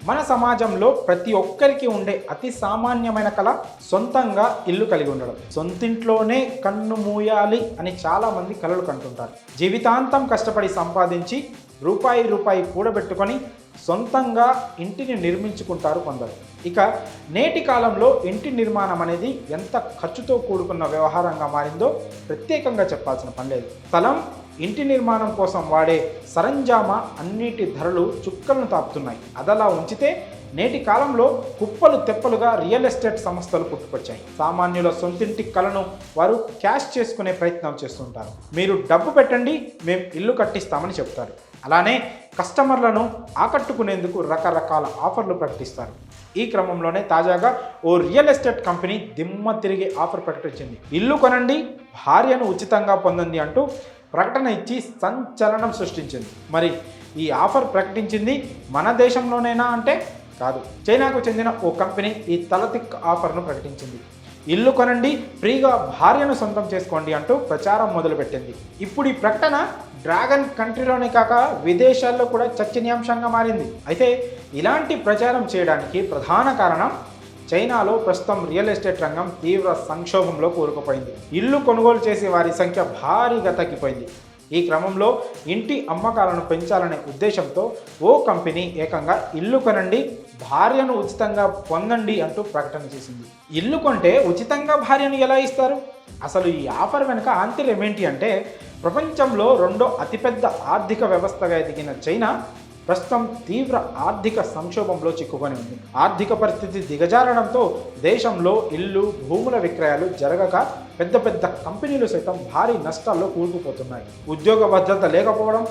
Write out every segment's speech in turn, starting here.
మన సమాజంలో ప్రతి ఒక్కరికి ఉండే అతి సామాన్యమైన కళ సొంతంగా ఇల్లు కలిగి ఉండడం. సొంతింట్లోనే కన్ను మూయాలి అని చాలామంది కలలు కంటుంటారు. జీవితాంతం కష్టపడి సంపాదించి రూపాయి కూడబెట్టుకొని సొంతంగా ఇంటిని నిర్మించుకుంటారు కొందరు. ఇక నేటి కాలంలో ఇంటి నిర్మాణం అనేది ఎంత ఖర్చుతో కూడుకున్న వ్యవహారంగా మారిందో ప్రత్యేకంగా చెప్పాల్సిన పని లేదు. స్థలం, ఇంటి నిర్మాణం కోసం వాడే సరంజామా అన్నిటి ధరలు చుక్కలను తాపుతున్నాయి. అదలా ఉంచితే నేటి కాలంలో కుప్పలు తెప్పలుగా రియల్ ఎస్టేట్ సంస్థలు పుట్టుకొచ్చాయి. సామాన్యుల సొంతింటి కలను వారు క్యాష్ చేసుకునే ప్రయత్నం చేస్తుంటారు. మీరు డబ్బు పెట్టండి, మేము ఇల్లు కట్టిస్తామని చెప్తారు. అలానే కస్టమర్లను ఆకట్టుకునేందుకు రకరకాల ఆఫర్లు ప్రకటిస్తారు. ఈ క్రమంలోనే తాజాగా ఓ రియల్ ఎస్టేట్ కంపెనీ దిమ్మ తిరిగి ఆఫర్ ప్రకటించింది. ఇల్లు కొనండి, భార్యను ఉచితంగా పొందండి అంటూ ప్రకటన ఇచ్చి సంచలనం సృష్టించింది. మరి ఈ ఆఫర్ ప్రకటించింది మన దేశంలోనేనా అంటే కాదు. చైనాకు చెందిన ఓ కంపెనీ ఈ తలతిక్ ఆఫర్ను ప్రకటించింది. ఇల్లు కొనండి, ఫ్రీగా భార్యను సొంతం చేసుకోండి అంటూ ప్రచారం మొదలుపెట్టింది. ఇప్పుడు ఈ ప్రకటన డ్రాగన్ కంట్రీలోనే కాక విదేశాల్లో కూడా చర్చనీయాంశంగా మారింది. అయితే ఇలాంటి ప్రచారం చేయడానికి ప్రధాన కారణం చైనాలో ప్రస్తుతం రియల్ ఎస్టేట్ రంగం తీవ్ర సంక్షోభంలో కూరుకుపోయింది. ఇల్లు కొనుగోలు చేసే వారి సంఖ్య భారీగా తగ్గిపోయింది. ఈ క్రమంలో ఇంటి అమ్మకాలను పెంచాలనే ఉద్దేశంతో ఓ కంపెనీ ఏకంగా ఇల్లు కొనండి, భార్యను ఉచితంగా పొందండి అంటూ ప్రకటన చేసింది. ఇల్లు కొంటే ఉచితంగా భార్యను ఎలా ఇస్తారు? అసలు ఈ ఆఫర్ వెనుక ఆంతర్యం ఏంటి అంటే, ప్రపంచంలో రెండో అతిపెద్ద ఆర్థిక వ్యవస్థగా ఎదిగిన చైనా ప్రస్తుతం తీవ్ర ఆర్థిక సంక్షోభంలో చిక్కుకొని ఉంది. ఆర్థిక పరిస్థితి దిగజారడంతో దేశంలో ఇల్లు, భూముల విక్రయాలు జరగక పెద్ద కంపెనీలు సైతం భారీ నష్టాల్లో కూరుకుపోతున్నాయి. ఉద్యోగ భద్రత లేకపోవడం,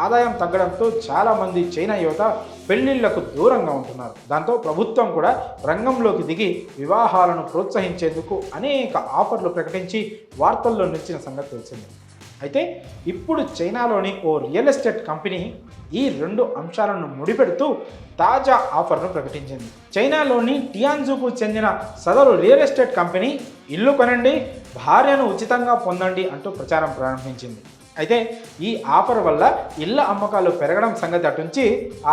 ఆదాయం తగ్గడంతో చాలామంది చైనా యువత పెళ్లిళ్లకు దూరంగా ఉంటున్నారు. దాంతో ప్రభుత్వం కూడా రంగంలోకి దిగి వివాహాలను ప్రోత్సహించేందుకు అనేక ఆఫర్లు ప్రకటించి వార్తల్లో నిలిచిన సంగతి తెలిసింది. అయితే ఇప్పుడు చైనాలోని ఓ రియల్ ఎస్టేట్ కంపెనీ ఈ రెండు అంశాలను ముడిపెడుతూ తాజా ఆఫర్ను ప్రకటించింది. చైనాలోని టియాన్జుకు చెందిన సదరు రియల్ ఎస్టేట్ కంపెనీ ఇల్లు కొనండి, భార్యను ఉచితంగా పొందండి అంటూ ప్రచారం ప్రారంభించింది. అయితే ఈ ఆఫర్ వల్ల ఇళ్ల అమ్మకాలు పెరగడం సంగతి అటుంచి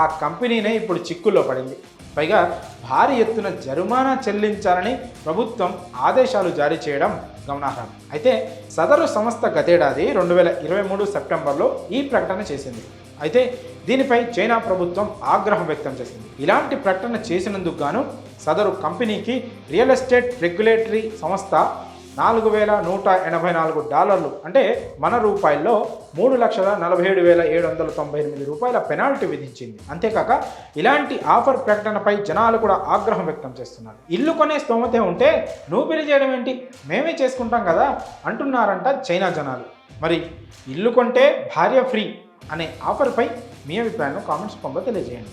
ఆ కంపెనీనే ఇప్పుడు చిక్కుల్లో పడింది. పైగా భారీ ఎత్తున జరిమానా చెల్లించాలని ప్రభుత్వం ఆదేశాలు జారీ చేయడం గమనార్హం. అయితే సదరు సంస్థ గతేడాది 2023 సెప్టెంబర్లో ఈ ప్రకటన చేసింది. అయితే దీనిపై చైనా ప్రభుత్వం ఆగ్రహం వ్యక్తం చేసింది. ఇలాంటి ప్రకటన చేసినందుకు గాను సదరు కంపెనీకి రియల్ ఎస్టేట్ రెగ్యులేటరీ సంస్థ $4,184 అంటే మన రూపాయల్లో $3,47,798 పెనాల్టీ విధించింది. అంతేకాక ఇలాంటి ఆఫర్ ప్రకటనపై జనాలు కూడా ఆగ్రహం వ్యక్తం చేస్తున్నారు. ఇల్లు కొనే స్తోమతే ఉంటే నువ్వు పెళ్లి చేయడం ఏంటి, మేమే చేసుకుంటాం కదా అంటున్నారంట చైనా జనాలు. మరి ఇల్లు కొంటే భార్య ఫ్రీ అనే ఆఫర్పై మీ అభిప్రాయాన్ని కామెంట్స్ రూపంలో తెలియజేయండి.